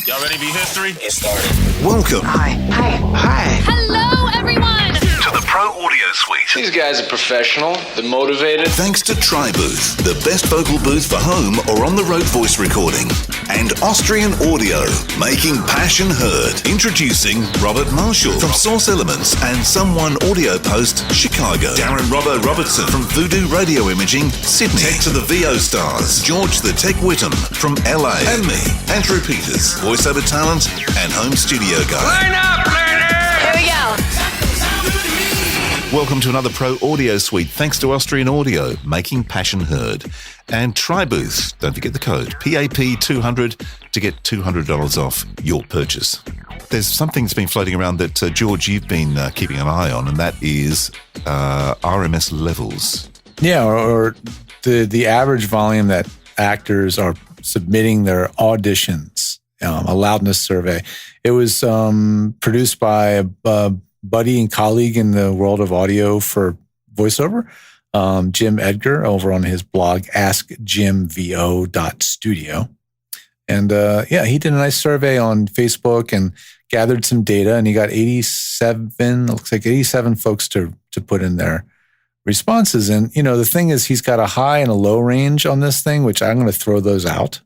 Y'all ready to be history? Get started. Welcome. Hi. Hello, everyone. To the Pro Audio Suite. These guys are professional. They're motivated. Thanks to TriBooth, the best vocal booth for home or on-the-road voice recording. And Austrian Audio, making passion heard. Introducing Robert Marshall from Source Elements and Someone Audio Post, Chicago. Darren Robbo Robertson from Voodoo Radio Imaging, Sydney. Tech to the VO Stars, George the Tech Whittam from LA. And me, Andrew Peters, voiceover talent and home studio guy. Line up, learner! Here we go. Welcome to another Pro Audio Suite, thanks to Austrian Audio, making passion heard. And TriBooth, don't forget the code, PAP200, to get $200 off your purchase. There's something that's been floating around that, George, you've been keeping an eye on, and that is RMS levels. Yeah, or the average volume that actors are submitting their auditions, a loudness survey. It was produced by a buddy and colleague in the world of audio for voiceover, Jim Edgar, over on his blog, askjimvo.studio. And he did a nice survey on Facebook and gathered some data, and he got 87 folks to put in their responses. And, the thing is, he's got a high and a low range on this thing, which I'm going to throw those out.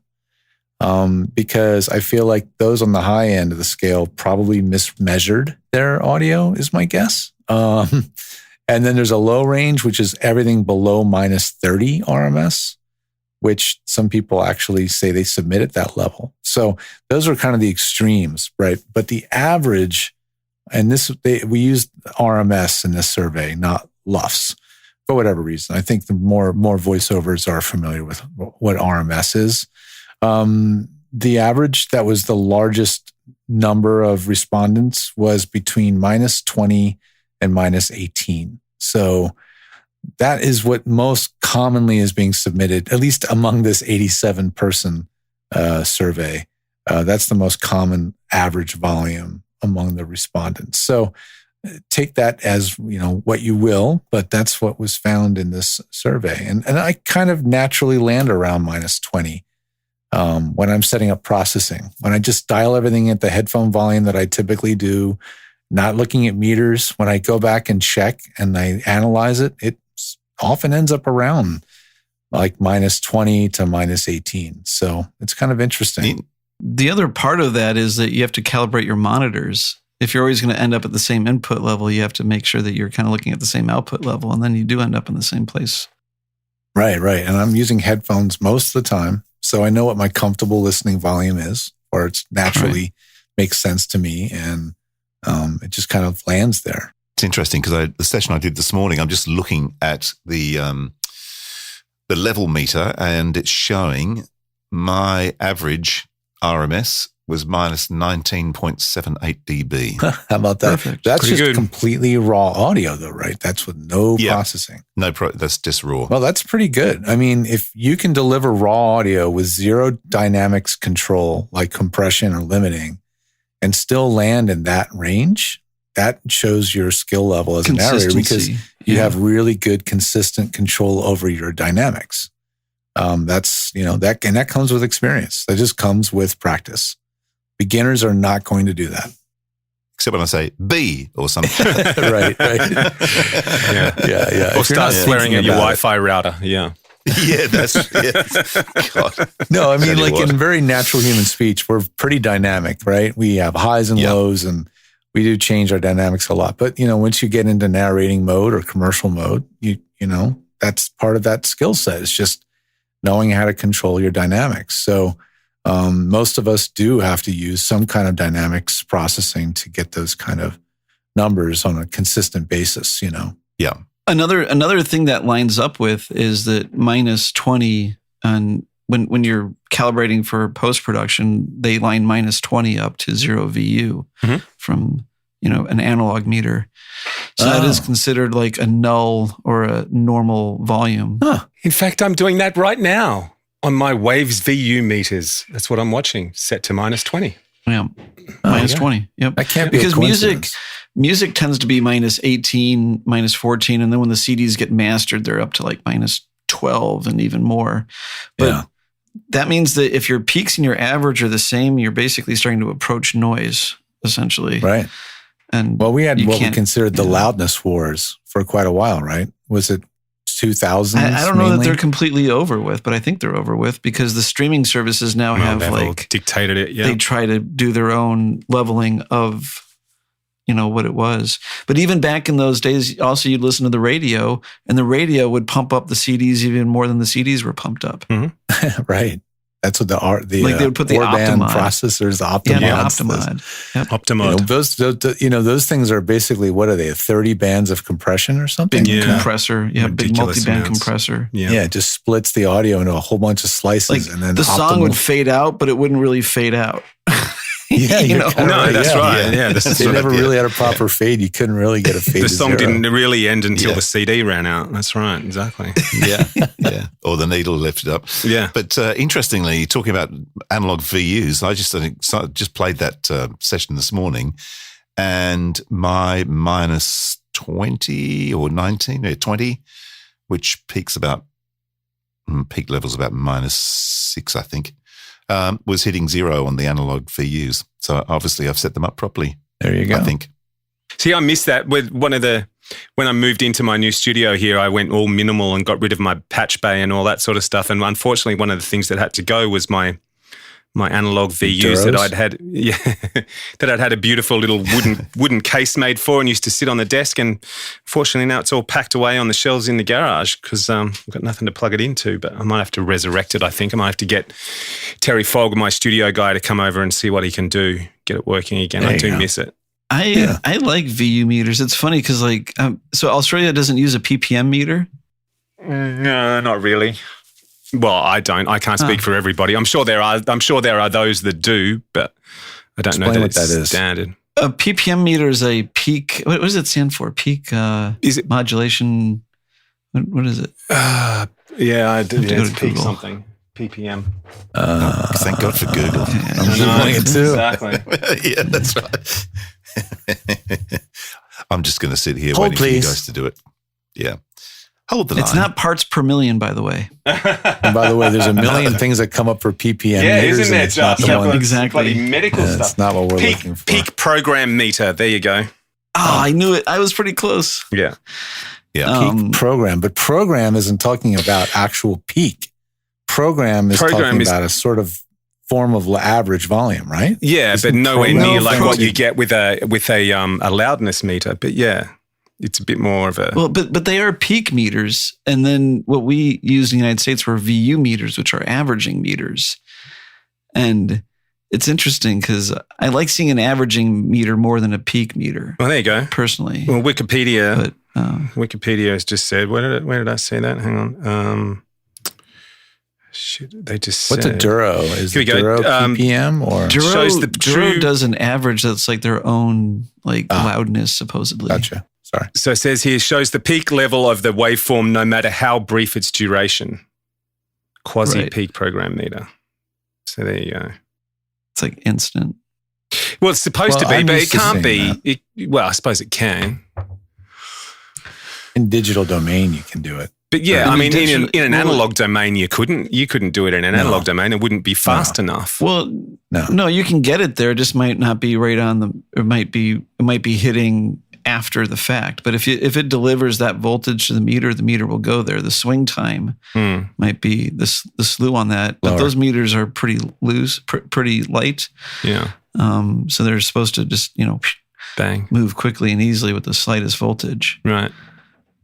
Because I feel like those on the high end of the scale probably mismeasured their audio, is my guess. And then there's a low range, which is everything below minus 30 RMS, which some people actually say they submit at that level. So those are kind of the extremes, right? But the average, and we used RMS in this survey, not LUFS, for whatever reason. I think the more voiceovers are familiar with what RMS is. The average, that was the largest number of respondents, was between minus 20 and minus 18. So that is what most commonly is being submitted, at least among this 87-person survey. That's the most common average volume among the respondents. So take that as, what you will, but that's what was found in this survey. And I kind of naturally land around minus 20. When I'm setting up processing, when I just dial everything at the headphone volume that I typically do, not looking at meters, when I go back and check and I analyze it, it often ends up around like minus 20 to minus 18. So it's kind of interesting. The other part of that is that you have to calibrate your monitors. If you're always going to end up at the same input level, you have to make sure that you're kind of looking at the same output level, and then you do end up in the same place. Right. And I'm using headphones most of the time. So I know what my comfortable listening volume is, or it's naturally makes sense to me, and it just kind of lands there. It's interesting because the session I did this morning, I'm just looking at the level meter, and it's showing my average RMS was minus 19.78 dB. How about that? Perfect. That's Pretty just good. Completely raw audio though, right? That's with no processing. That's just raw. Well, that's pretty good. I mean, if you can deliver raw audio with zero dynamics control, like compression or limiting, and still land in that range, that shows your skill level as a narrator, because you have really good consistent control over your dynamics. That comes with experience. That just comes with practice. Beginners are not going to do that. Except when I say B or something. right. Yeah. Or start swearing at your Wi-Fi router. Yeah. Yeah, God. No, I mean, in very natural human speech, we're pretty dynamic, right? We have highs and lows, and we do change our dynamics a lot. But, once you get into narrating mode or commercial mode, you that's part of that skill set. It's just knowing how to control your dynamics. So, most of us do have to use some kind of dynamics processing to get those kind of numbers on a consistent basis, Yeah. Another thing that lines up with is that minus 20, and when you're calibrating for post-production, they line minus 20 up to 0 VU from, an analog meter. So that is considered like a null or a normal volume. Huh. In fact, I'm doing that right now. On my Waves VU meters, that's what I'm watching, set to minus 20. Yeah, minus 20. Yep. That can't be because a coincidence. music tends to be minus 18, minus 14, and then when the CDs get mastered, they're up to like minus 12 and even more. But that means that if your peaks and your average are the same, you're basically starting to approach noise, essentially. Right. And well, we had what we can't- considered the loudness wars for quite a while, right? Was it 2000s? I don't know that mainly? they're completely over with, but I think they're over with because the streaming services now have they've all like dictated it. Yeah. they try to do their own leveling of, what it was. But even back in those days, also you'd listen to the radio, and the radio would pump up the CDs even more than the CDs were pumped up. Right. That's what they would put the Optimod processors, the Optimods. Yeah, Optimod. Yep. Optimod. Those things are basically, what are they? 30 bands of compression or something? Big compressor. Yeah, big Ridiculous multi-band amounts. compressor. Yeah, it just splits the audio into a whole bunch of slices, Like and then the song would fade out, but it wouldn't really fade out. Yeah, You you're know? kinda No, that's right. Yeah, this is they right, never yeah. really had a proper fade. You couldn't really get a fade. The to song zero. didn't really end until the CD ran out. That's right. Exactly. Yeah. Or the needle lifted up. Yeah. But interestingly, talking about analog VUs, I just played that session this morning, and my minus 20 or 19 or 20, which peak levels about minus 6, I think, was hitting 0 on the analog VUs. So obviously I've set them up properly. There you go. I think. See, I missed that with when I moved into my new studio here, I went all minimal and got rid of my patch bay and all that sort of stuff. And unfortunately, one of the things that had to go was my analog VUs that I'd had, that I'd had a beautiful little wooden case made for and used to sit on the desk. And fortunately now it's all packed away on the shelves in the garage because I've got nothing to plug it into, but I might have to resurrect it. I think I might have to get Terry Fogg, my studio guy, to come over and see what he can do, get it working again. I do miss it. I like VU meters. It's funny because so Australia doesn't use a PPM meter. No, not really. Well, I don't. I can't speak for everybody. I'm sure there are those that do, but I don't know Explain that what it's that is. standard. A PPM meter is a peak. What does it stand for? Peak Is it modulation? What is it? Yeah, I do. to go Yeah, it's to peak Google. something. PPM. Thank God for Google. I'm Googling it too. Exactly. Yeah, that's right. I'm just going to sit here Hold, waiting for you please. guys to do it. Yeah. Hold the line. It's not parts per million, by the way. And by the way, there's a million things that come up for PPM Yeah, meters, isn't and there, it's not Josh? the one. Exactly. Bloody medical That's stuff. not what we're looking for. Peak program meter. There you go. I knew it. I was pretty close. Yeah. Yeah. Peak program, but program isn't talking about actual peak. Program is talking about a sort of form of average volume, right? Yeah, Isn't but nowhere program near like what program- you get with a loudness meter. But yeah, it's a bit more of a. Well, but they are peak meters, and then what we used in the United States were VU meters, which are averaging meters. And it's interesting because I like seeing an averaging meter more than a peak meter. Well, there you go. Personally, Well, Wikipedia. but Wikipedia has just said. Where did I say that? Hang on. Shit, they just What's said. a Duro? Is Here we it go. Duro PPM or? Duro, shows the Duro true- does an average that's like their own loudness, supposedly. Gotcha. Sorry. So it says here shows the peak level of the waveform, no matter how brief its duration. Quasi-peak program meter. So there you go. It's like instant. Well, it's supposed to Well, be, I'm but it used to can't seeing be. Well, I suppose it can. In digital domain, you can do it. But yeah, In I mean, digital- in an well, analog domain, you couldn't do it in an analog domain. It wouldn't be fast enough. Well, no, you can get it there. It just might not be right on the. It might be hitting after the fact. But if it delivers that voltage to the meter will go there. The swing time might be the slew on that. But Lower. those meters are pretty loose, pretty light. Yeah. So they're supposed to just Bang. move quickly and easily with the slightest voltage. Right.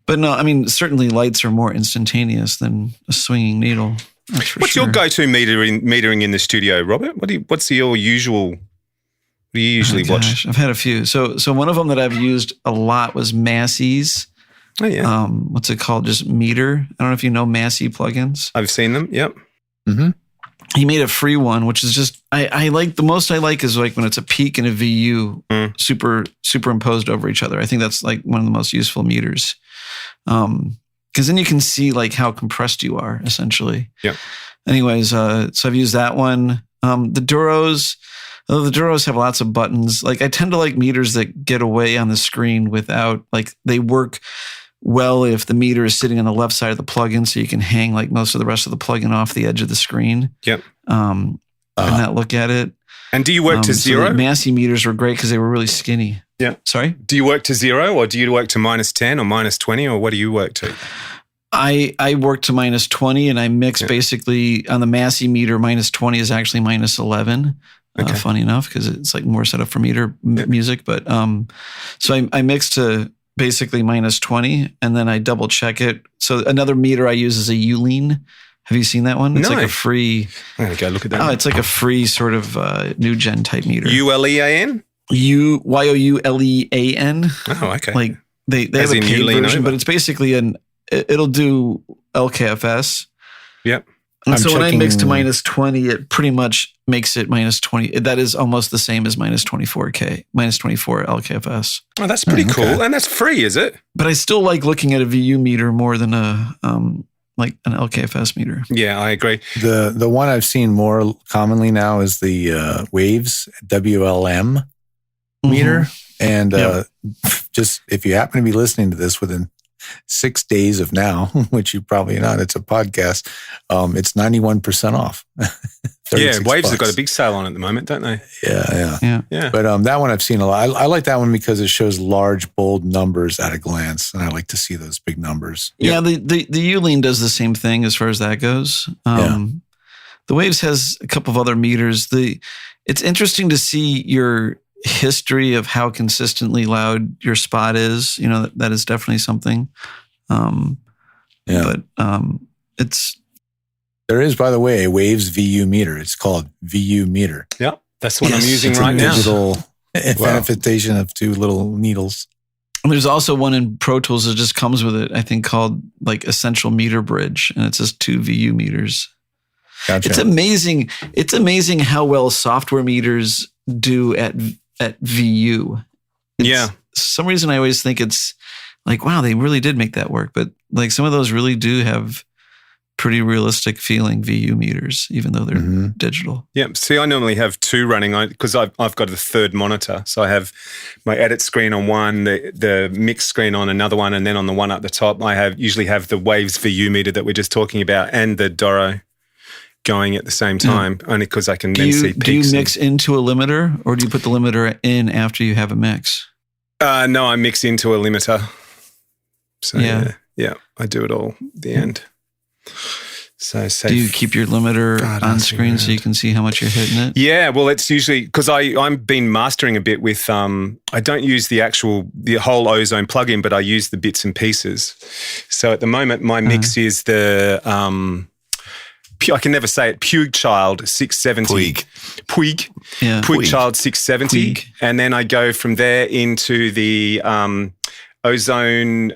But no, I mean certainly lights are more instantaneous than a swinging needle. That's for What's sure. your go-to metering in the studio, Robert? What's your usual? What do you usually watch? Gosh, I've had a few. So one of them that I've used a lot was Massey's. Oh yeah, What's it called? Just meter. I don't know if you know Massey plugins. I've seen them. Yep. Mm-hmm. He made a free one, which is just I like the most. I like is like when it's a peak and a VU superimposed over each other. I think that's like one of the most useful meters. Because then you can see like how compressed you are essentially. Yeah. Anyways, so I've used that one. The Duros have lots of buttons. Like I tend to like meters that get away on the screen without like they work well if the meter is sitting on the left side of the plugin, so you can hang like most of the rest of the plugin off the edge of the screen. Yep. And not look at it. And do you work to zero? So the Massey meters were great because they were really skinny. Yeah. Sorry? Do you work to 0 or do you work to -10 or -20 or what do you work to? I work to -20 and I mix basically on the Massey meter. -20 is actually -11. Funny enough, because it's like more set up for meter music. But so I mix to basically -20 and then I double check it. So another meter I use is a Ulean. Have you seen that one? It's like a free. I'm gonna go look at that. Oh, it's like a free sort of new gen type meter. ULEAN? YOULEAN. Oh, okay. Like they have a paid version, but it's basically it'll do LKFS. Yep. And so when I mix to -20, it pretty much makes it -20. That is almost the same as -24K, -24 LKFS. Oh, that's pretty cool. And that's free, is it? But I still like looking at a VU meter more than like an LKFS meter. Yeah, I agree. The one I've seen more commonly now is the Waves WLM meter. And just if you happen to be listening to this within 6 days of now, which you probably not, it's a podcast, it's 91% off. Yeah, Waves have got a big sale on at the moment, don't they? Yeah. But that one I've seen a lot. I like that one because it shows large, bold numbers at a glance, and I like to see those big numbers. Yeah, the Ulean does the same thing as far as that goes. The Waves has a couple of other meters. It's interesting to see your history of how consistently loud your spot is. You know, that is definitely something. But there is, by the way, a Waves VU meter. It's called VU meter. Yeah, that's what I'm using right now. Digital manifestation of two little needles. And there's also one in Pro Tools that just comes with it, I think called like Essential Meter Bridge. And it's just 2 VU meters. Gotcha. It's amazing. It's amazing how well software meters do at VU. For some reason, I always think it's like, wow, they really did make that work. But like some of those really do have pretty realistic feeling VU meters, even though they're digital. Yeah. See, I normally have 2 running because I've got a third monitor. So I have my edit screen on one, the mix screen on another one, and then on the one up the top, I usually have the Waves VU meter that we're just talking about and the Doro going at the same time, only because I can then see peaks. Do you mix into a limiter, or do you put the limiter in after you have a mix? No, I mix into a limiter. So yeah, I do it all at the end. So do you keep your limiter on screen so you can see how much you're hitting it? Yeah, well, it's usually because I've been mastering a bit with. I don't use the whole Ozone plugin, but I use the bits and pieces. So at the moment, my mix is the. I can never say it. Puig Child 670. Puig. Yeah. Puig Child 670. Puig. And then I go from there into the Ozone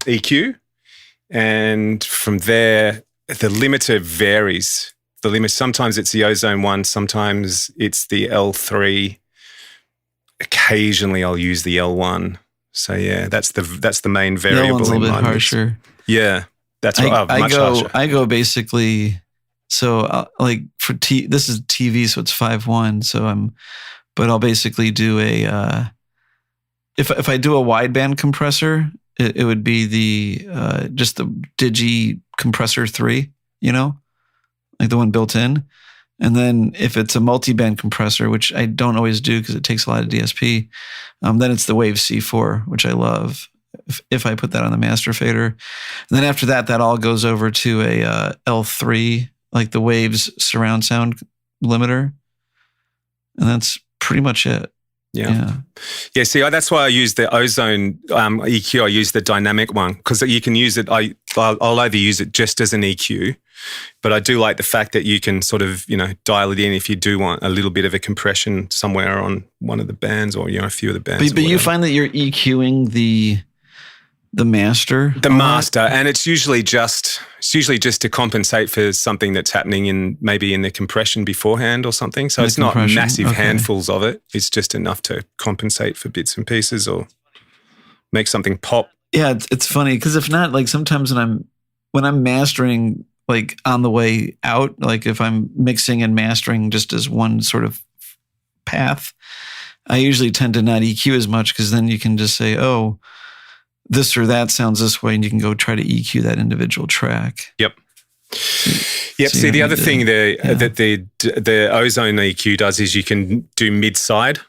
EQ. And from there, the limiter varies. Sometimes it's the Ozone 1, sometimes it's the L3. Occasionally I'll use the L1. So yeah, that's the main variable. The L1's a little bit harsher. Yeah. That's what I go basically. So like for this is TV, so it's 5.1. So but I'll basically do a. If I do a wideband compressor, it would be the just the Digi Compressor 3, like the one built in. And then if it's a multi-band compressor, which I don't always do because it takes a lot of DSP, then it's the Waves C4, which I love. If I put that on the master fader. And then after that all goes over to a L3, like the Waves surround sound limiter. And that's pretty much it. Yeah. See, that's why I use the Ozone EQ. I use the dynamic one because you can use it. I'll either use it just as an EQ, but I do like the fact that you can sort of, dial it in if you do want a little bit of a compression somewhere on one of the bands or, a few of the bands. But you find that you're EQing the master? The master. And it's usually just to compensate for something that's happening maybe in the compression beforehand or something. So it's not massive handfuls of it. It's just enough to compensate for bits and pieces or make something pop. Yeah, it's funny because if not, like sometimes when I'm mastering like on the way out, like if I'm mixing and mastering just as one sort of path, I usually tend to not EQ as much because then you can just say, oh, this or that sounds this way, and you can go try to EQ that individual track. Yep. Yep. So See, you the don't other need thing to- that the ozone EQ does is you can do mid-side.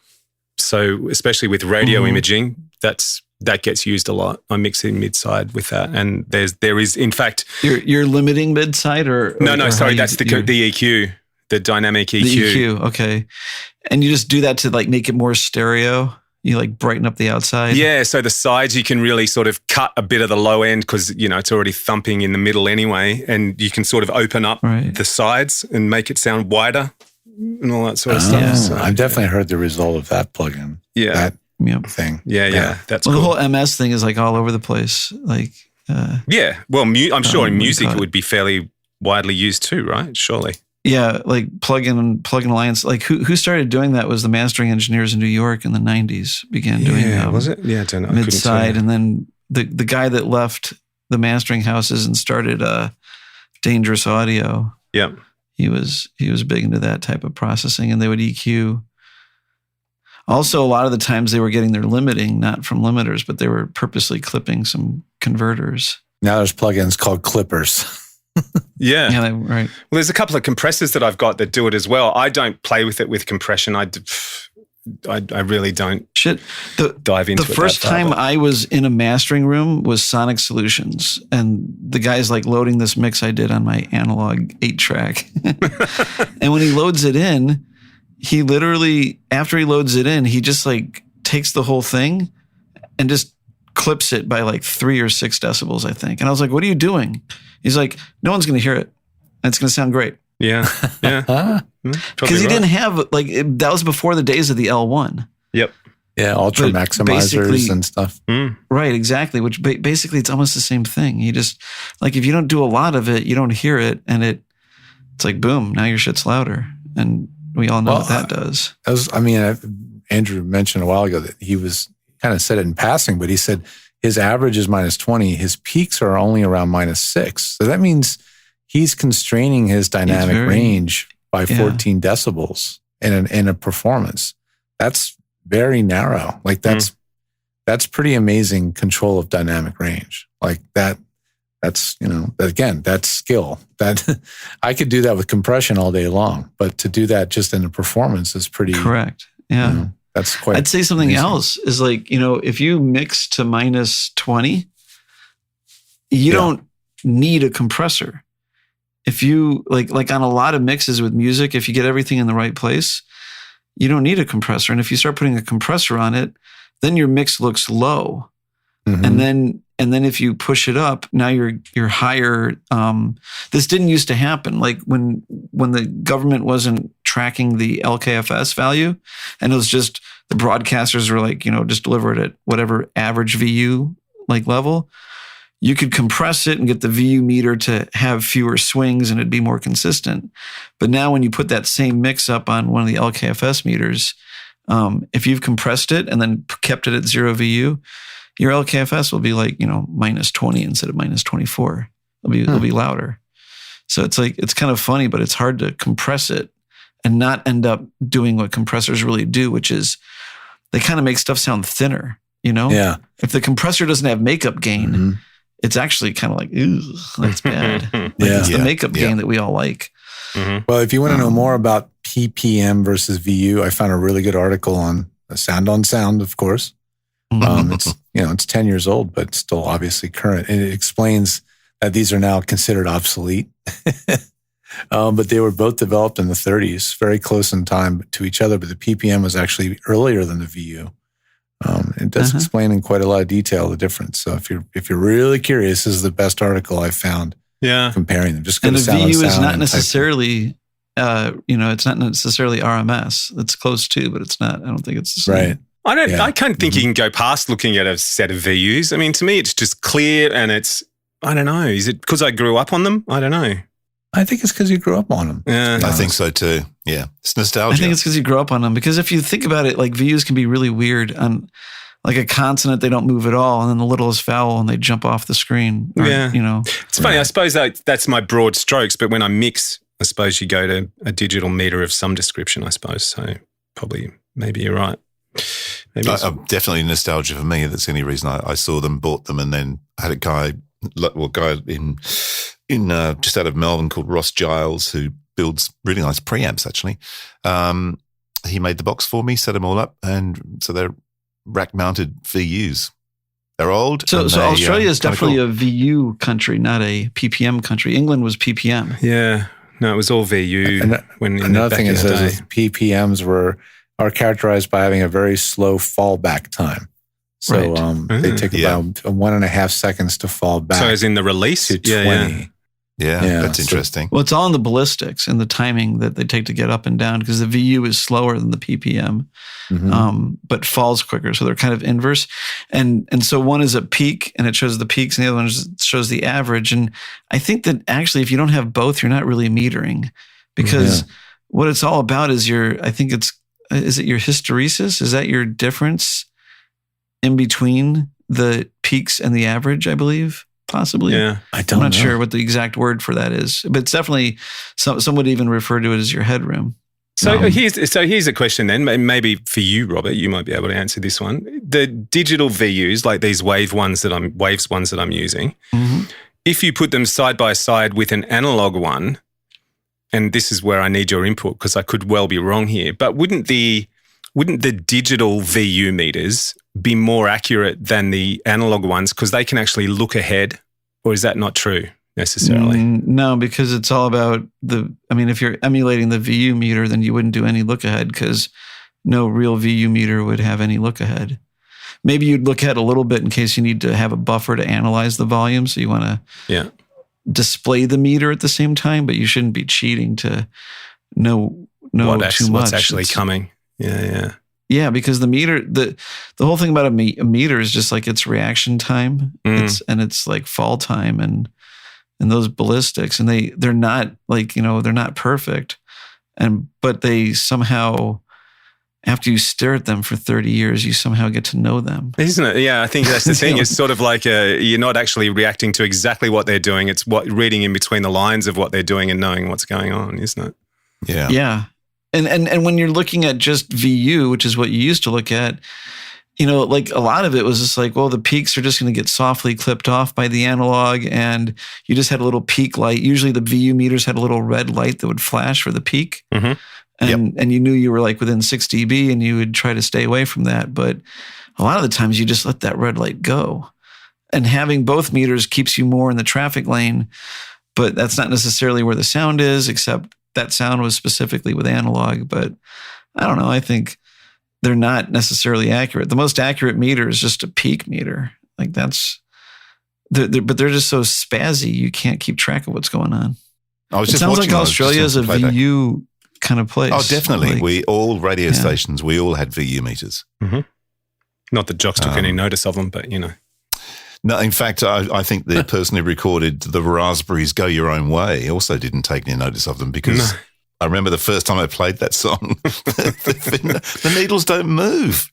So especially with radio imaging, that gets used a lot. I mix in mid-side with that, and there is in fact You're limiting mid-side or no, sorry, how that's the EQ, the dynamic EQ. The EQ, okay. And you just do that to like make it more stereo. You like brighten up the outside. Yeah, so the sides you can really sort of cut a bit of the low end because it's already thumping in the middle anyway, and you can sort of open up the sides and make it sound wider and all that sort of stuff. Yeah. So, I've definitely heard the result of that plugin. Yeah. That Yep. thing. Yeah. That's Well, cool. the whole MS thing is like all over the place. Like, Yeah, well, I'm sure in my music God. it would be fairly widely used too, right? Surely. yeah, like Plugin Alliance. Like who started doing that was the mastering engineers in New York in the 90s began doing was it? Yeah, I don't know. I couldn't mid-side. tell. And then the guy that left the mastering houses and started Dangerous Audio, Yeah. he was big into that type of processing, and they would EQ. Also, a lot of the times they were getting their limiting not from limiters, but they were purposely clipping some converters. Now there's plugins called clippers. Yeah. Yeah, right. Well, there's a couple of compressors that I've got that do it as well. I don't play with it with compression. I really don't Shit. dive into The it. first that far, time but- I was in a mastering room was Sonic Solutions, and the guy's like loading this mix I did on my analog 8-track. And when he loads it in, he literally, after he loads it in, he just like takes the whole thing and just clips it by like 3 or 6 decibels, I think. And I was like, what are you doing? He's like, no one's going to hear it. It's going to sound great. Yeah. Huh? Because he didn't have, like, that was before the days of the L1. Yep. Yeah, ultra But maximizers basically- and stuff. Right, exactly. Which basically it's almost the same thing. You just, like, if you don't do a lot of it, you don't hear it, and it's like, boom, now your shit's louder. And we all know Well, what that does. Andrew mentioned a while ago that he was kind of said it in passing, but he said his average is -20. His peaks are only around -6. So that means he's constraining his dynamic range by 14 decibels in a performance. That's very narrow. Like that's pretty amazing control of dynamic range. Like that's, again, that's skill. That I could do that with compression all day long, but to do that just in a performance is pretty Correct. Yeah. that's quite. I'd say something amazing. else is like, if you mix to -20, you don't need a compressor. If you like on a lot of mixes with music, if you get everything in the right place, you don't need a compressor. And if you start putting a compressor on it, then your mix looks low. Mhm. And then if you push it up, now you're higher. This didn't used to happen. Like when the government wasn't tracking the LKFS value, and it was just the broadcasters were like, just deliver it at whatever average VU like level. You could compress it and get the VU meter to have fewer swings and it'd be more consistent. But now when you put that same mix up on one of the LKFS meters, if you've compressed it and then kept it at 0 VU, your LKFS will be like, -20 instead of -24. It'll be louder. So it's like, it's kind of funny, but it's hard to compress it and not end up doing what compressors really do, which is they kind of make stuff sound thinner, Yeah. If the compressor doesn't have makeup gain, it's actually kind of like, ooh, that's bad. It's the makeup gain that we all like. Well, if you want to know more about PPM versus VU, I found a really good article on Sound on Sound, of course. It's 10 years old, but still obviously current. And it explains that these are now considered obsolete. But they were both developed in the 30s, very close in time to each other. But the PPM was actually earlier than the VU. It does explain in quite a lot of detail the difference. So if you're really curious, this is the best article I've found. Yeah, comparing them. Just go and to the Sound on VU is Sound not and type- necessarily, it's not necessarily RMS. It's close to, but it's not. I don't think it's the same. right. I can't think you can go past looking at a set of VUs. I mean, to me, it's just clear and I don't know. Is it because I grew up on them? I don't know. I think it's because you grew up on them. Yeah. I think so too. Yeah. It's nostalgia. I think it's because you grow up on them. Because if you think about it, like VUs can be really weird. On like a consonant, they don't move at all, and then the littlest vowel, and they jump off the screen. Or, Yeah. It's funny. I suppose that's my broad strokes, but when I mix, I suppose you go to a digital meter of some description, I suppose. So probably, maybe you're right. Maybe definitely nostalgia for me. That's the only reason I saw them, bought them, and then had a guy in just out of Melbourne called Ross Giles, who builds really nice preamps, actually. He made the box for me, set them all up, and so they're rack-mounted VUs. They're old. So Australia is definitely a VU country, not a PPM country. England was PPM. Yeah. No, it was all VU. Another thing is PPMs are characterized by having a very slow fallback time. So they take about 1.5 seconds to fall back. So as in the release? To 20. Yeah, that's interesting. Well, it's all in the ballistics and the timing that they take to get up and down, because the VU is slower than the PPM, but falls quicker. So they're kind of inverse. And so one is a peak and it shows the peaks, and the other one shows the average. And I think that actually, if you don't have both, you're not really metering, because what it's all about is is it your hysteresis? Is that your difference in between the peaks and the average, I believe? Possibly. Yeah. I'm not sure what the exact word for that is, but it's definitely, some would even refer to it as your headroom. So here's a question then, maybe for you, Robert, you might be able to answer this one. The digital VUs, like these waves ones that I'm using, if you put them side by side with an analog one, and this is where I need your input because I could well be wrong here, but wouldn't the digital VU meters be more accurate than the analog ones because they can actually look ahead? Or is that not true necessarily? No, because it's all about if you're emulating the VU meter, then you wouldn't do any look ahead because no real VU meter would have any look ahead. Maybe you'd look ahead a little bit in case you need to have a buffer to analyze the volume. So you want to display the meter at the same time, but you shouldn't be cheating to know too much. What's actually coming. Yeah. Yeah, because the meter, the whole thing about a meter is just like its reaction time. It's like fall time and those ballistics, and they're not like, they're not perfect. But they somehow, after you stare at them for 30 years, you somehow get to know them. Isn't it? Yeah, I think that's the thing. It's sort of like you're not actually reacting to exactly what they're doing. It's reading in between the lines of what they're doing and knowing what's going on, isn't it? Yeah. Yeah. And when you're looking at just VU, which is what you used to look at, like a lot of it was just like, well, the peaks are just going to get softly clipped off by the analog, and you just had a little peak light. Usually the VU meters had a little red light that would flash for the peak. And you knew you were like within 6 dB and you would try to stay away from that. But a lot of the times you just let that red light go. And having both meters keeps you more in the traffic lane, but that's not necessarily where the sound is, except that sound was specifically with analog. But I don't know. I think they're not necessarily accurate. The most accurate meter is just a peak meter. Like but they're just so spazzy, you can't keep track of what's going on. It sounds like Australia is a VU kind of place. Oh, definitely. Radio stations, we all had VU meters. Not that Jocks took any notice of them, but No, in fact, I think the person who recorded the Raspberries Go Your Own Way also didn't take any notice of them because I remember the first time I played that song, the needles don't move.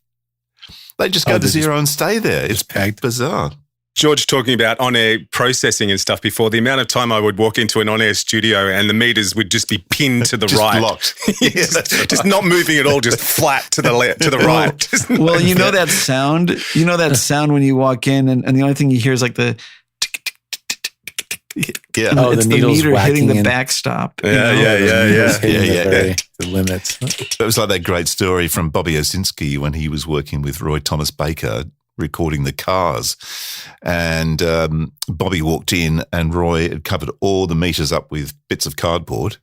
They just go to zero and stay there. It's bizarre. George talking about on-air processing and stuff before, the amount of time I would walk into an on-air studio and the meters would just be pinned to the right. Locked. Just not moving at all, just flat to the left, to the right. Well, that sound, sound when you walk in and the only thing you hear is like the yeah. Oh, it's the the needle's meter hitting the in. backstop. Yeah. The limits. It was like that great story from Bobby Osinski when he was working with Roy Thomas Baker recording the Cars, and Bobby walked in and Roy had covered all the meters up with bits of cardboard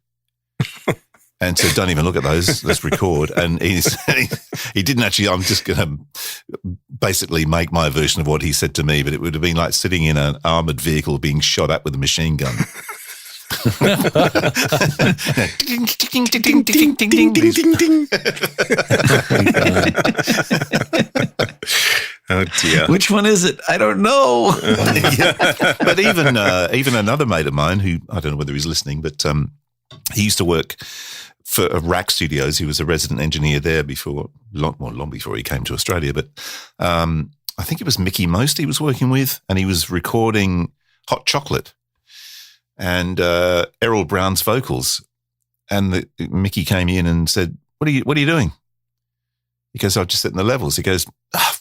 and said, don't even look at those, let's record. And he didn't actually, I'm just going to basically make my version of what he said to me, but it would have been like sitting in an armoured vehicle being shot at with a machine gun. Ding, ding, ding, ding, ding, ding, ding. Oh dear! Which one is it? I don't know. Yeah. But even another mate of mine who I don't know whether he's listening, but he used to work for Rack Studios. He was a resident engineer there long before he came to Australia. But I think it was Mickey Most he was working with, and he was recording Hot Chocolate and Errol Brown's vocals. And Mickey came in and said, "What are you doing?" He goes, "I'll just set in the levels." He goes,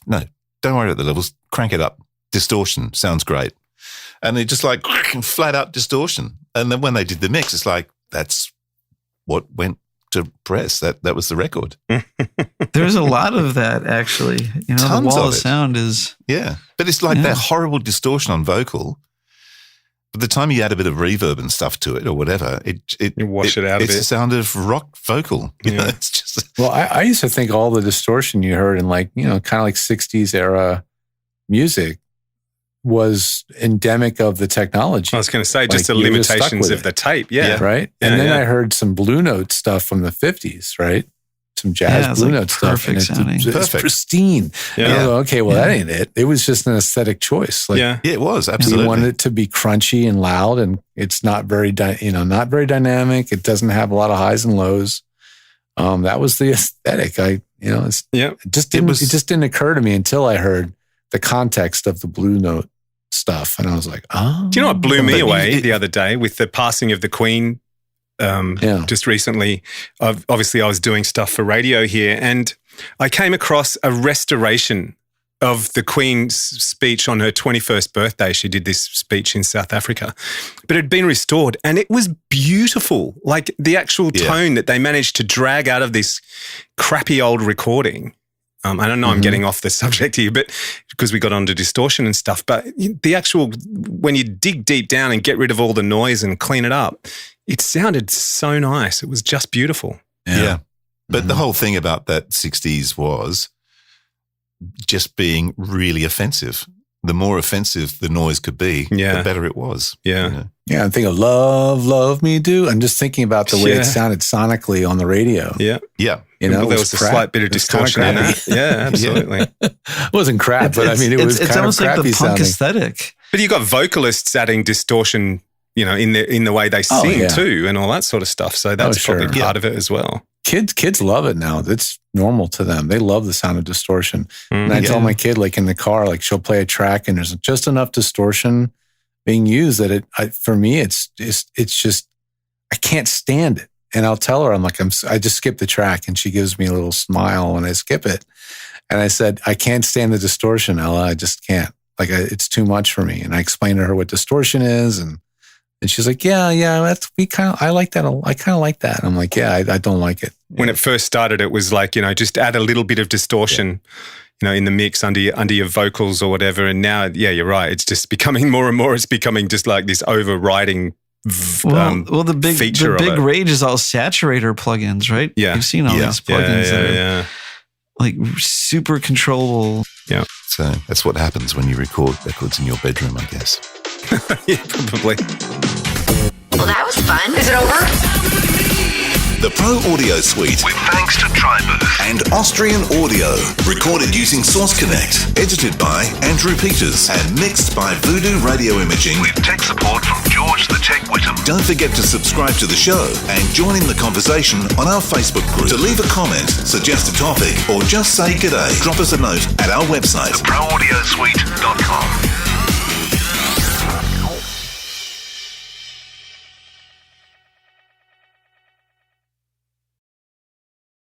"No, don't worry about the levels. Crank it up. Distortion sounds great." And they just like flat out distortion. And then when they did the mix, it's like, that's what went to press. That was the record. There's a lot of that, actually. You know, Tons the wall of of it. sound is... Yeah. But it's like that horrible distortion on vocal. By the time you add a bit of reverb and stuff to it or whatever, You wash it out a It's bit. the sound of rock vocal. You know, it's just... Well, I used to think all the distortion you heard in like, you know, kind of like 60s era music was endemic of the technology. I was going to say, just Like, the you were just stuck limitations with of it. the tape. Yeah. Right. Yeah, And then yeah. I heard some Blue Note stuff from the 50s, right? Some Yeah, jazz it's Blue like Note stuff. And perfect sounding. it's Perfect. pristine. Yeah. And I go, okay, well, that ain't it. It was just an aesthetic choice. Like, Yeah. Yeah, it was. we Absolutely. wanted it to be crunchy and loud, and it's not very, not very dynamic. It doesn't have a lot of highs and lows. That was the aesthetic. Yeah. It just didn't occur to me until I heard the context of the Blue Note stuff, and I was like, oh. Do you know what blew me But away it- the other day with the passing of the Queen? Just recently, obviously I was doing stuff for radio here, and I came across a restoration of the Queen's speech on her 21st birthday. She did this speech in South Africa, but it had been restored, and it was beautiful. Like the actual tone that they managed to drag out of this crappy old recording. I don't know, I'm getting off the subject here, but because we got onto distortion and stuff, but the actual, when you dig deep down and get rid of all the noise and clean it up, it sounded so nice. It was just beautiful. Yeah. But the whole thing about that 60s was just being really offensive. The more offensive the noise could be, Yeah. the better it was. Yeah. You know? Yeah, I'm thinking love, love me do. I'm just thinking about the way Yeah. it sounded sonically on the radio. Yeah. Yeah. You know, Well, it there was a crap. slight bit of It was kinda distortion in crappy. that. Yeah, absolutely. It wasn't crap, but I mean, it was it's kind of almost like crappy the punk sounding. aesthetic. But you got vocalists adding distortion, you know, in the way they Oh, sing yeah. too, and all that sort of stuff. So that's sure. probably Yeah. part of it as well. Kids love it now. It's normal to them. They love the sound of distortion. And I Yeah. tell my kid, like in the car, like she'll play a track and there's just enough distortion being used that for me, it's just, I can't stand it. And I'll tell her, I just skip the track, and she gives me a little smile when I skip it. And I said, I can't stand the distortion, Ella. I just can't. It's too much for me. And I explained to her what distortion is, and she's like, yeah, I like that. I kind of like that. And I'm like, yeah, I don't like it. When it first started, it was like, you know, just add a little bit of distortion, you know, in the mix under your vocals or whatever. And now, yeah, you're right. It's just becoming more and more. It's becoming just like this overriding Well, the big feature of it. rage is all saturator plugins, right? Yeah. You've seen all Yeah. these plugins that are yeah. like super controllable. So that's what happens when you record records in your bedroom, I guess. Yeah, probably. Well, that was fun. Is it over? The Pro Audio Suite, with thanks to Tribooth and Austrian Audio. Recorded using Source Connect. Edited by Andrew Peters and mixed by Voodoo Radio Imaging. With tech support from George the Tech Whittam. Don't forget to subscribe to the show and join in the conversation on our Facebook group. To leave a comment, suggest a topic, or just say g'day, drop us a note at our website, theproaudiosuite.com.